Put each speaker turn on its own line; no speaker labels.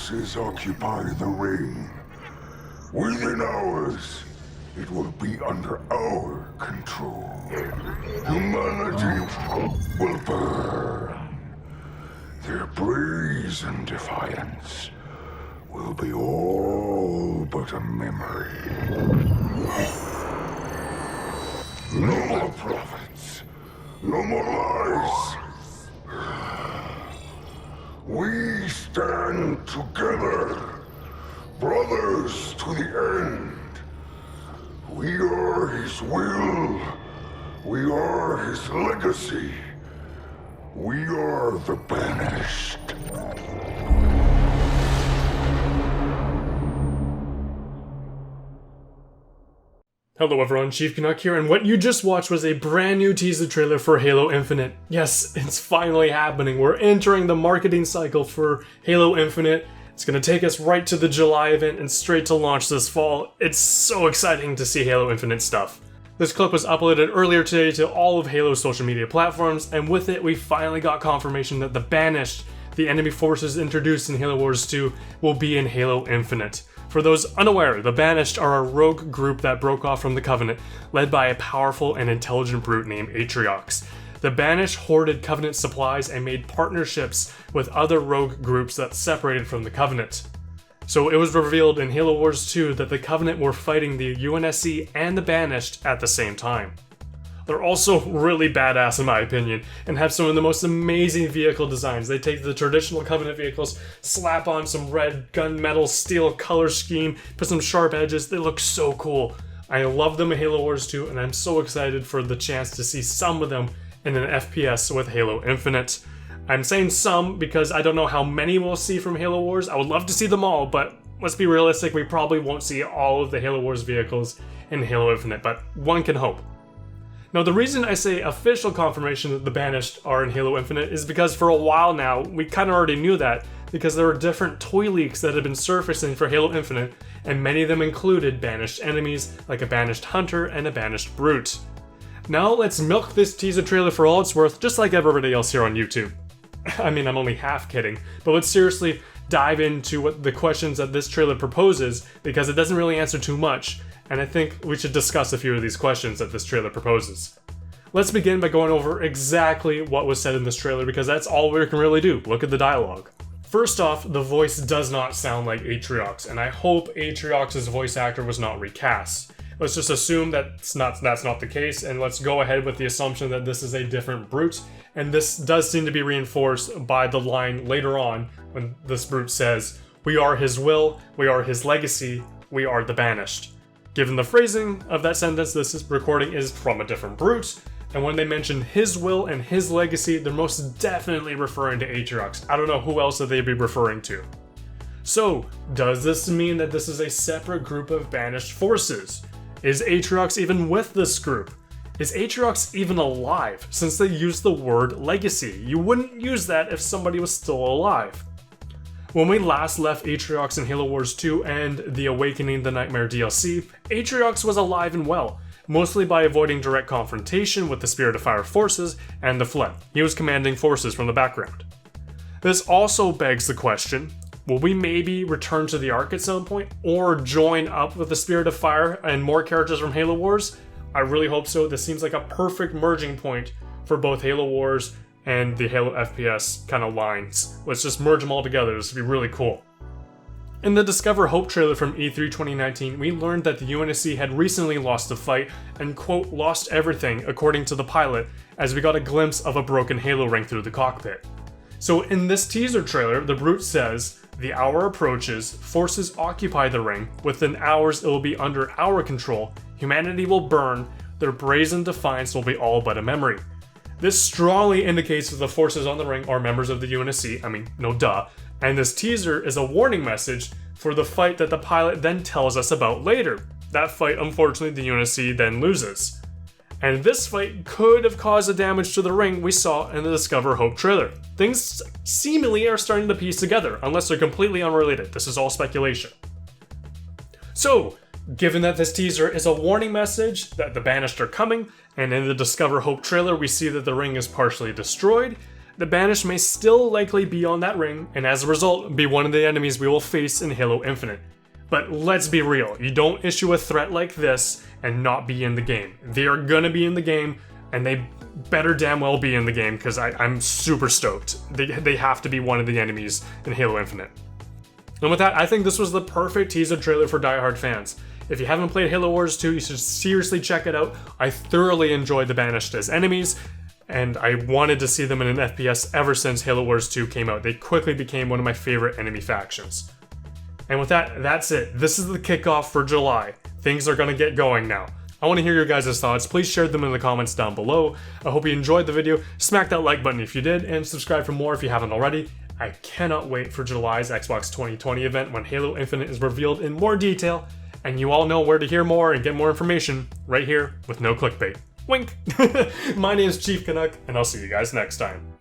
forces occupy the ring. Within hours, it will be under our control. Humanity will burn. Their brazen defiance will be all but a memory. No more prophets. No more lies. We stand together, brothers to the end. We are his will. We are his legacy. We are the Banished.
Hello everyone, Chief Canuck here, and what you just watched was a brand new teaser trailer for Halo Infinite. Yes, it's finally happening. We're entering the marketing cycle for Halo Infinite. It's gonna take us right to the July event and straight to launch this fall. It's so exciting to see Halo Infinite stuff. This clip was uploaded earlier today to all of Halo's social media platforms, and with it we finally got confirmation that the Banished, the enemy forces introduced in Halo Wars 2, will be in Halo Infinite. For those unaware, the Banished are a rogue group that broke off from the Covenant, led by a powerful and intelligent brute named Atriox. The Banished hoarded Covenant supplies and made partnerships with other rogue groups that separated from the Covenant. So it was revealed in Halo Wars 2 that the Covenant were fighting the UNSC and the Banished at the same time. They're also really badass in my opinion, and have some of the most amazing vehicle designs. They take the traditional Covenant vehicles, slap on some red gunmetal steel color scheme, put some sharp edges. They look so cool. I love them in Halo Wars 2, and I'm so excited for the chance to see some of them in an FPS with Halo Infinite. I'm saying some because I don't know how many we'll see from Halo Wars. I would love to see them all, but let's be realistic, we probably won't see all of the Halo Wars vehicles in Halo Infinite, but one can hope. Now, the reason I say official confirmation that the Banished are in Halo Infinite is because for a while now, we kind of already knew that, because there were different toy leaks that had been surfacing for Halo Infinite, and many of them included Banished enemies, like a Banished Hunter and a Banished Brute. Now let's milk this teaser trailer for all it's worth, just like everybody else here on YouTube. I mean, I'm only half kidding, but let's seriously dive into what the questions that this trailer proposes, because it doesn't really answer too much, and I think we should discuss a few of these questions that this trailer proposes. Let's begin by going over exactly what was said in this trailer, because that's all we can really do. Look at the dialogue. First off, the voice does not sound like Atriox, and I hope Atriox's voice actor was not recast. Let's just assume that's not the case, and let's go ahead with the assumption that this is a different brute, and this does seem to be reinforced by the line later on when this brute says, "We are his will, we are his legacy, we are the Banished." Given the phrasing of that sentence, this recording is from a different brute, and when they mention his will and his legacy, they're most definitely referring to Atriox. I don't know who else that they'd be referring to. So, does this mean that this is a separate group of Banished forces? Is Atriox even with this group? Is Atriox even alive, since they use the word legacy? You wouldn't use that if somebody was still alive. When we last left Atriox in Halo Wars 2 and the Awakening the Nightmare DLC, Atriox was alive and well, mostly by avoiding direct confrontation with the Spirit of Fire forces and the Flood. He was commanding forces from the background. This also begs the question, will we maybe return to the Ark at some point, or join up with the Spirit of Fire and more characters from Halo Wars? I really hope so. This seems like a perfect merging point for both Halo Wars and the Halo FPS kind of lines. Let's just merge them all together. This would be really cool. In the Discover Hope trailer from E3 2019, we learned that the UNSC had recently lost a fight and, quote, lost everything, according to the pilot, as we got a glimpse of a broken Halo ring through the cockpit. So in this teaser trailer, the brute says, "The hour approaches, forces occupy the ring, within hours it will be under our control, humanity will burn, their brazen defiance will be all but a memory." This strongly indicates that the forces on the ring are members of the UNSC, I mean, no duh, and this teaser is a warning message for the fight that the pilot then tells us about later. That fight, unfortunately, the UNSC then loses. And this fight could have caused the damage to the ring we saw in the Discover Hope trailer. Things seemingly are starting to piece together, unless they're completely unrelated. This is all speculation. So, given that this teaser is a warning message that the Banished are coming, and in the Discover Hope trailer we see that the ring is partially destroyed, the Banished may still likely be on that ring, and as a result, be one of the enemies we will face in Halo Infinite. But let's be real, you don't issue a threat like this and not be in the game. They are gonna be in the game, and they better damn well be in the game, because I'm super stoked. They have to be one of the enemies in Halo Infinite. And with that, I think this was the perfect teaser trailer for diehard fans. If you haven't played Halo Wars 2, you should seriously check it out. I thoroughly enjoyed the Banished as enemies, and I wanted to see them in an FPS ever since Halo Wars 2 came out. They quickly became one of my favorite enemy factions. And with that, that's it. This is the kickoff for July. Things are gonna get going now. I want to hear your guys' thoughts. Please share them in the comments down below. I hope you enjoyed the video. Smack that like button if you did, and subscribe for more if you haven't already. I cannot wait for July's Xbox 2020 event when Halo Infinite is revealed in more detail, and you all know where to hear more and get more information right here with no clickbait. Wink! My name is Chief Canuck, and I'll see you guys next time.